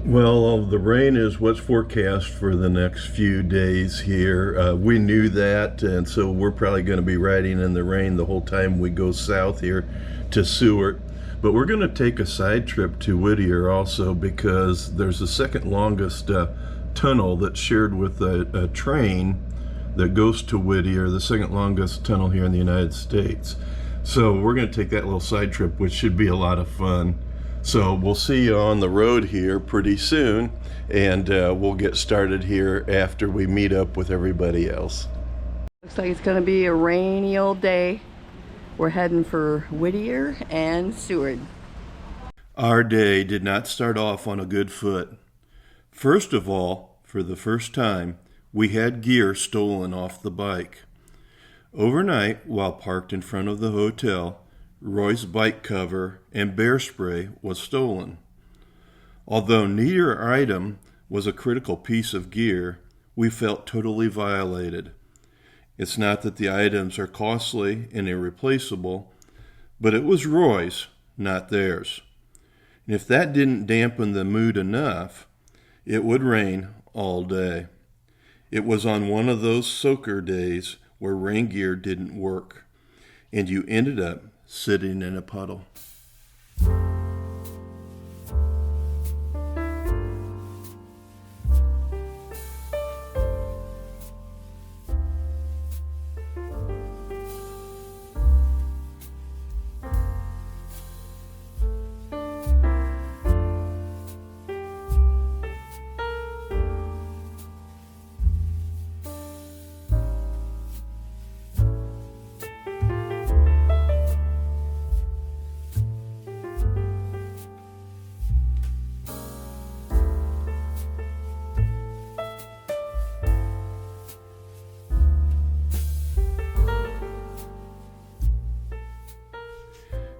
Well, the rain is what's forecast for the next few days here. We knew that, and so we're probably going to be riding in the rain the whole time we go south here to Seward. But we're going to take a side trip to Whittier also because there's the second longest tunnel that's shared with a train that goes to Whittier, the second longest tunnel here in the United States. So we're going to take that little side trip, which should be a lot of fun. So we'll see you on the road here pretty soon, and we'll get started here after we meet up with everybody else. Looks like it's going to be a rainy old day. We're heading for Whittier and Seward. Our day did not start off on a good foot. First of all, for the first time, we had gear stolen off the bike. Overnight, while parked in front of the hotel, Roy's bike cover and bear spray was stolen. Although neither item was a critical piece of gear, we felt totally violated. It's not that the items are costly and irreplaceable, but it was Roy's, not theirs. And if that didn't dampen the mood enough, it would rain all day. It was on one of those soaker days where rain gear didn't work, and you ended up sitting in a puddle.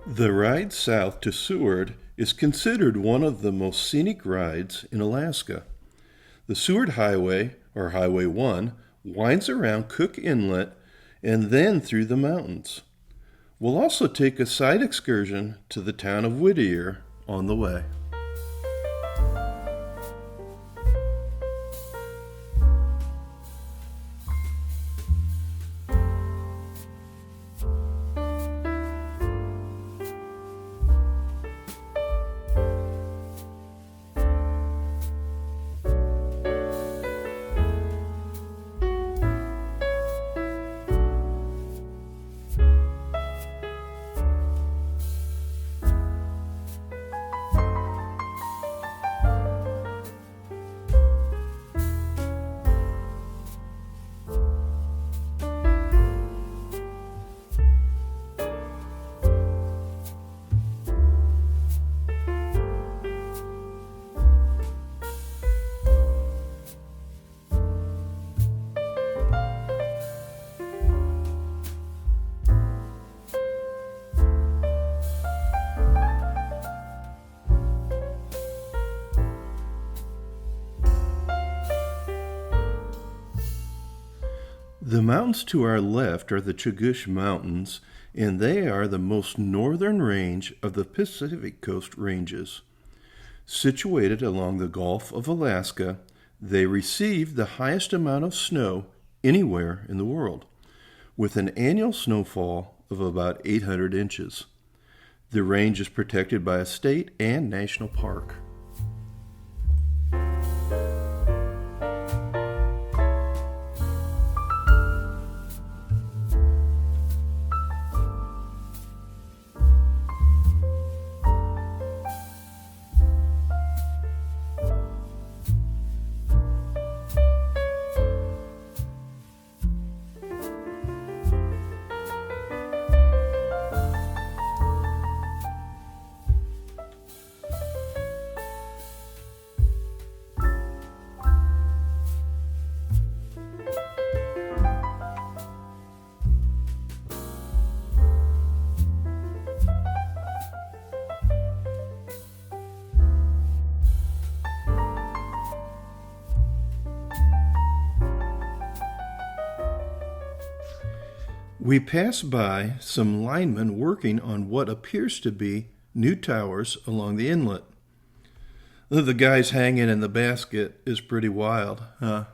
The ride south to Seward is considered one of the most scenic rides in Alaska. The Seward Highway, or Highway 1, winds around Cook Inlet and then through the mountains. We'll also take a side excursion to the town of Whittier on the way. The mountains to our left are the Chugach Mountains, and they are the most northern range of the Pacific Coast Ranges. Situated along the Gulf of Alaska, they receive the highest amount of snow anywhere in the world, with an annual snowfall of about 800 inches. The range is protected by a state and national park. We pass by some linemen working on what appears to be new towers along the inlet. The guys hanging in the basket is pretty wild, huh?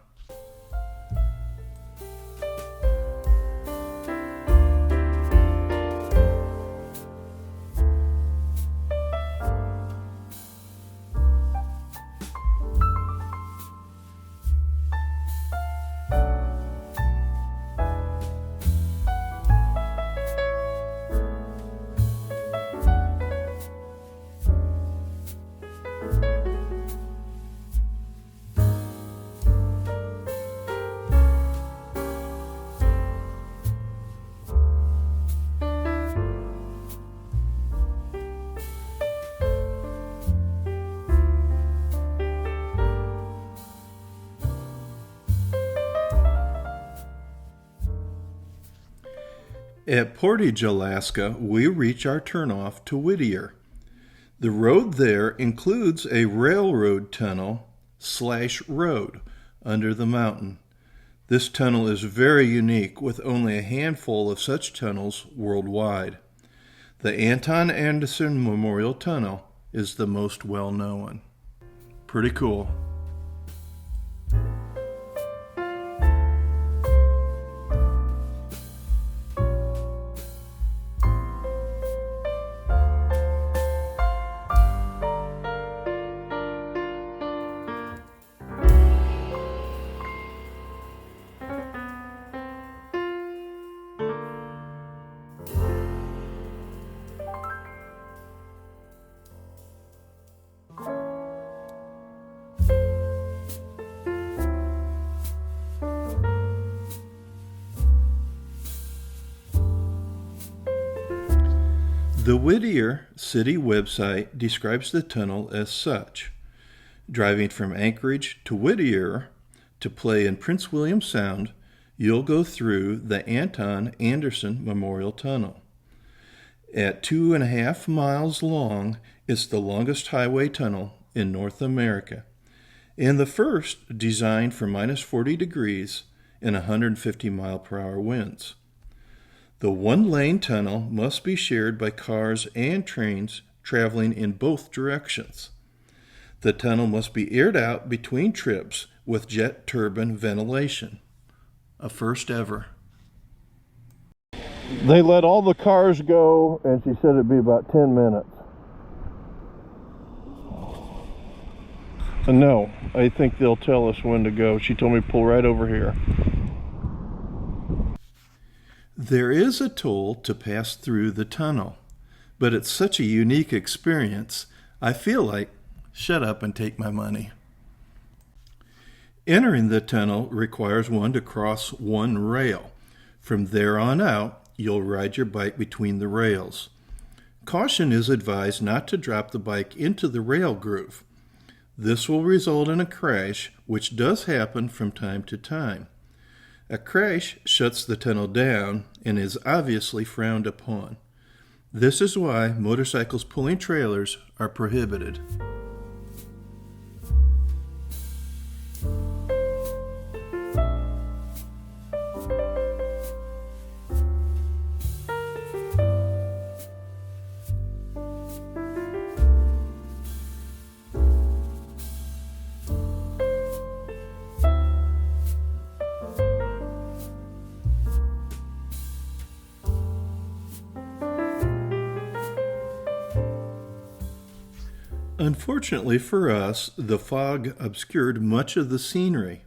At Portage, Alaska, we reach our turnoff to Whittier. The road there includes a railroad tunnel/road under the mountain. This tunnel is very unique, with only a handful of such tunnels worldwide. The Anton Anderson Memorial Tunnel is the most well-known. Pretty cool. The Whittier city website describes the tunnel as such. Driving from Anchorage to Whittier to play in Prince William Sound, you'll go through the Anton Anderson Memorial Tunnel. At 2.5 miles long, it's the longest highway tunnel in North America, and the first designed for -40 degrees and 150 mile-per-hour winds. The one-lane tunnel must be shared by cars and trains traveling in both directions. The tunnel must be aired out between trips with jet turbine ventilation. A first ever. They let all the cars go, and she said it'd be about 10 minutes. No, I think they'll tell us when to go. She told me to pull right over here. There is a toll to pass through the tunnel, but it's such a unique experience, I feel like, shut up and take my money. Entering the tunnel requires one to cross one rail. From there on out, you'll ride your bike between the rails. Caution is advised not to drop the bike into the rail groove. This will result in a crash, which does happen from time to time. A crash shuts the tunnel down and is obviously frowned upon. This is why motorcycles pulling trailers are prohibited. Unfortunately for us, the fog obscured much of the scenery.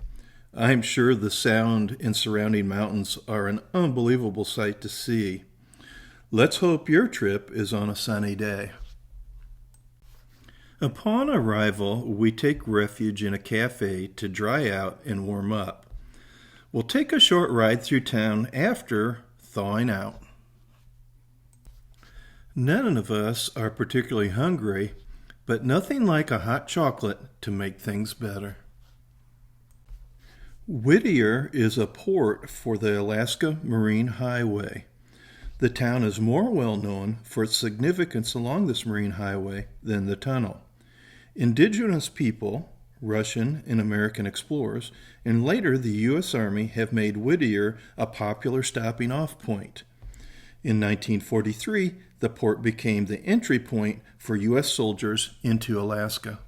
I'm sure the sound and surrounding mountains are an unbelievable sight to see. Let's hope your trip is on a sunny day. Upon arrival, we take refuge in a cafe to dry out and warm up. We'll take a short ride through town after thawing out. None of us are particularly hungry, but nothing like a hot chocolate to make things better. Whittier is a port for the Alaska Marine Highway. The town is more well known for its significance along this marine highway than the tunnel. Indigenous people, Russian and American explorers, and later the U.S. Army have made Whittier a popular stopping-off point. In 1943, the port became the entry point for U.S. soldiers into Alaska.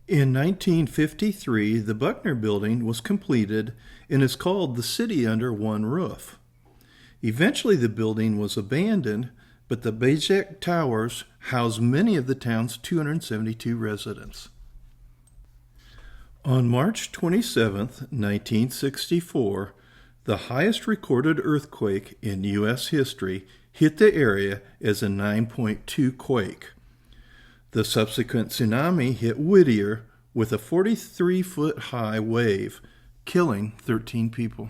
In 1953, the Buckner Building was completed and is called the City Under One Roof. Eventually, the building was abandoned, but the Bajek Towers house many of the town's 272 residents. On March 27, 1964, the highest recorded earthquake in U.S. history hit the area as a 9.2 quake. The subsequent tsunami hit Whittier with a 43-foot-high wave, killing 13 people.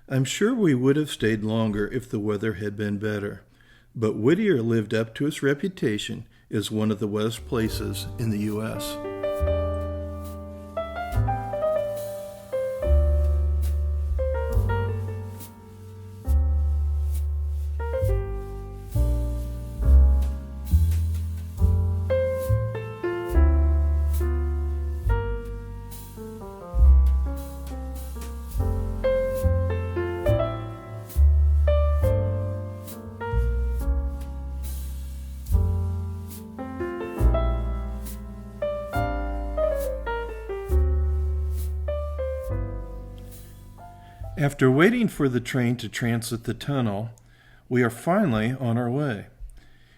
I'm sure we would have stayed longer if the weather had been better, but Whittier lived up to its reputation as one of the wettest places in the U.S. After waiting for the train to transit the tunnel, we are finally on our way.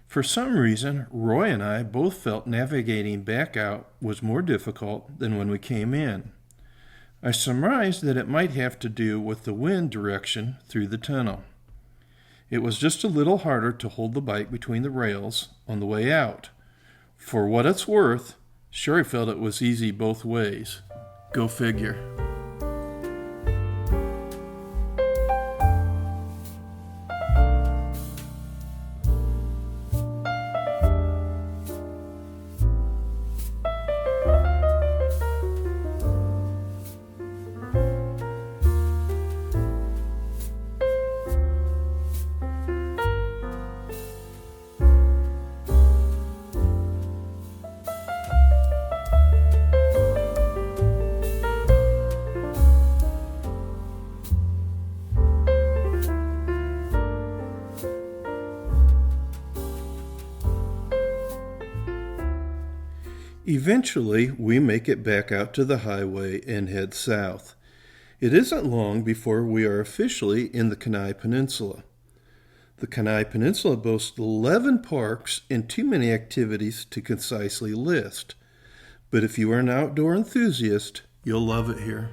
For some reason, Roy and I both felt navigating back out was more difficult than when we came in. I surmised that it might have to do with the wind direction through the tunnel. It was just a little harder to hold the bike between the rails on the way out. For what it's worth, Sherry felt it was easy both ways. Go figure. Eventually, we make it back out to the highway and head south. It isn't long before we are officially in the Kenai Peninsula. The Kenai Peninsula boasts 11 parks and too many activities to concisely list. But if you are an outdoor enthusiast, you'll love it here.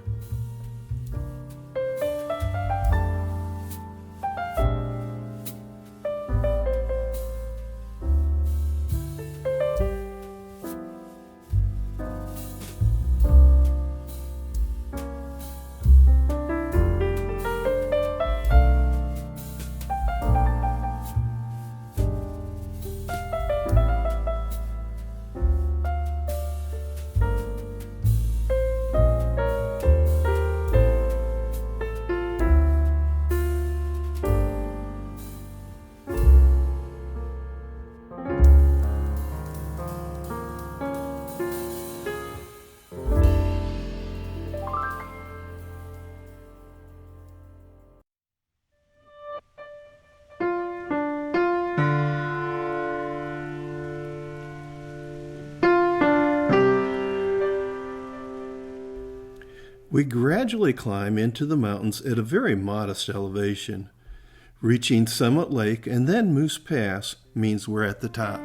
We gradually climb into the mountains at a very modest elevation. Reaching Summit Lake and then Moose Pass means we're at the top.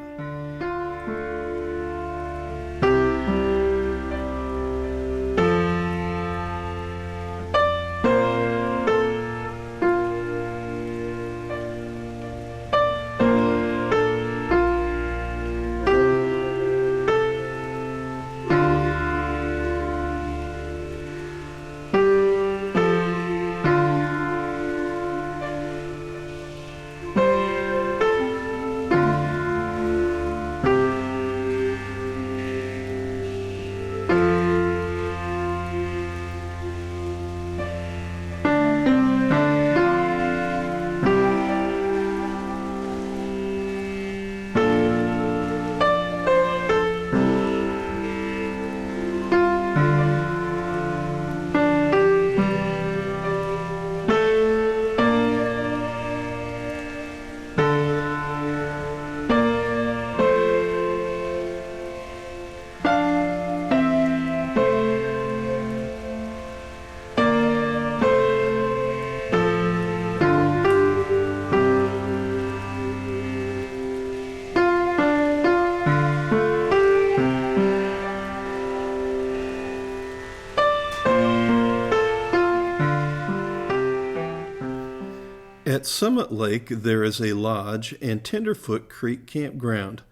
Summit Lake, there is a lodge and Tenderfoot Creek campground.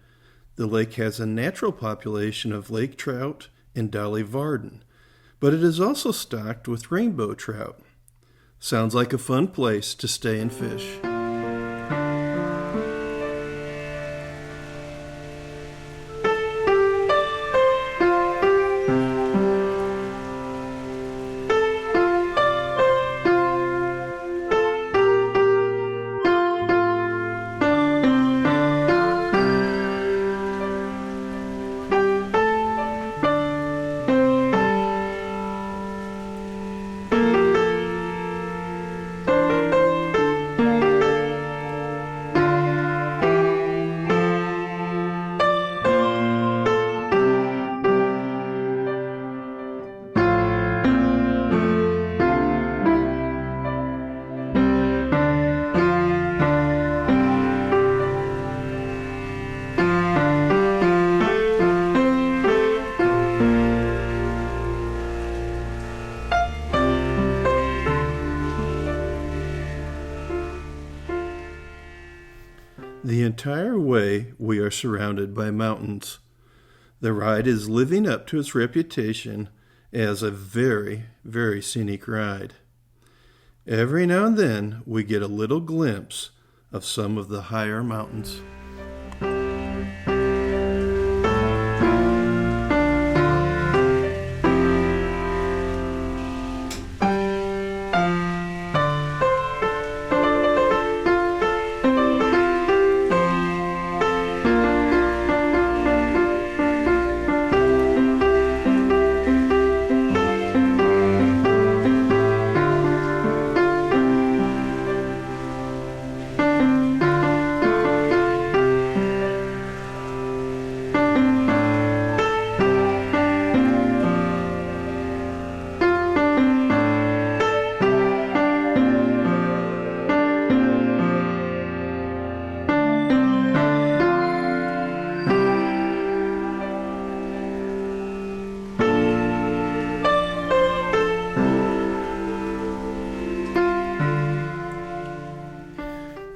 The lake has a natural population of lake trout and dolly varden, but it is also stocked with rainbow trout. Sounds like a fun place to stay and fish. The entire way we are surrounded by mountains. The ride is living up to its reputation as a very, very scenic ride. Every now and then we get a little glimpse of some of the higher mountains.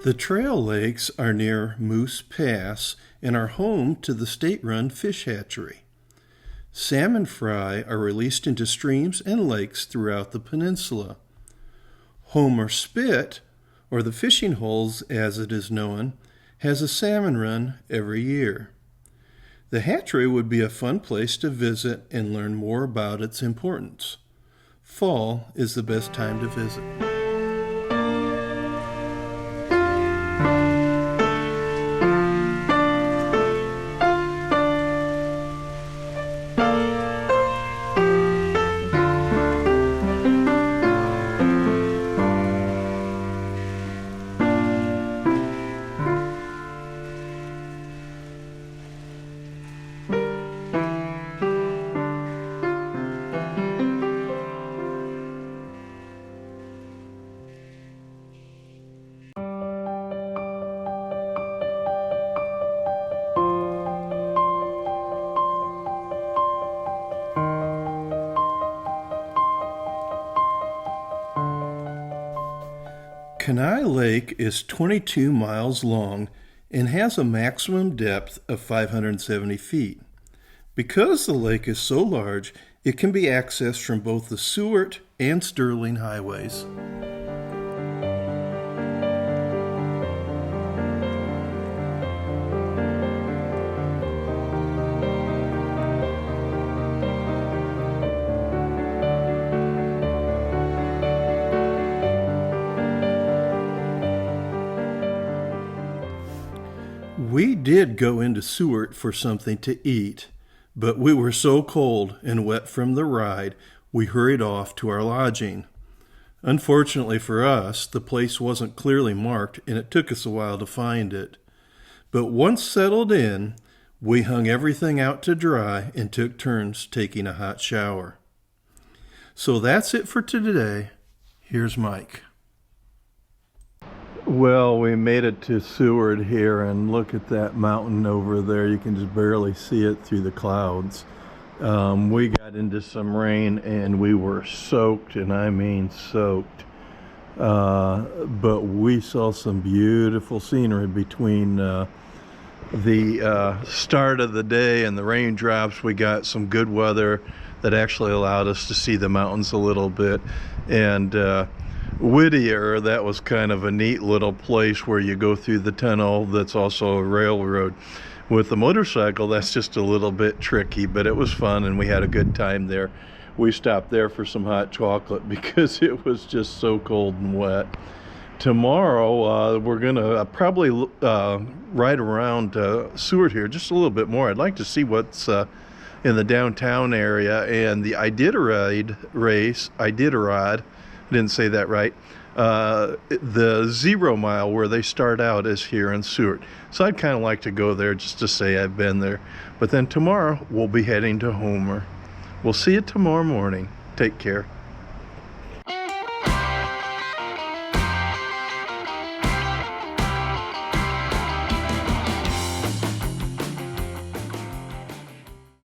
The trail lakes are near Moose Pass and are home to the state-run fish hatchery. Salmon fry are released into streams and lakes throughout the peninsula. Homer Spit, or the fishing holes as it is known, has a salmon run every year. The hatchery would be a fun place to visit and learn more about its importance. Fall is the best time to visit. Kenai Lake is 22 miles long and has a maximum depth of 570 feet. Because the lake is so large, it can be accessed from both the Seward and Sterling highways. We did go into Seward for something to eat, but we were so cold and wet from the ride, we hurried off to our lodging. Unfortunately for us, the place wasn't clearly marked and it took us a while to find it. But once settled in, we hung everything out to dry and took turns taking a hot shower. So that's it for today. Here's Mike. Well, we made it to Seward here, and look at that mountain over there. You can just barely see it through the clouds. We got into some rain and we were soaked, and I mean soaked. but we saw some beautiful scenery between the start of the day and the raindrops. We got some good weather that actually allowed us to see the mountains a little bit. And Whittier, that was kind of a neat little place where you go through the tunnel that's also a railroad. With the motorcycle, that's just a little bit tricky, but it was fun and we had a good time there. We stopped there for some hot chocolate because it was just so cold and wet. Tomorrow, we're gonna probably ride around Seward here just a little bit more. I'd like to see what's in the downtown area, and the Iditarod race, Iditarod, I didn't say that right, the 0 mile where they start out is here in Seward. So I'd kind of like to go there just to say I've been there. But then tomorrow we'll be heading to Homer. We'll see you tomorrow morning. Take care.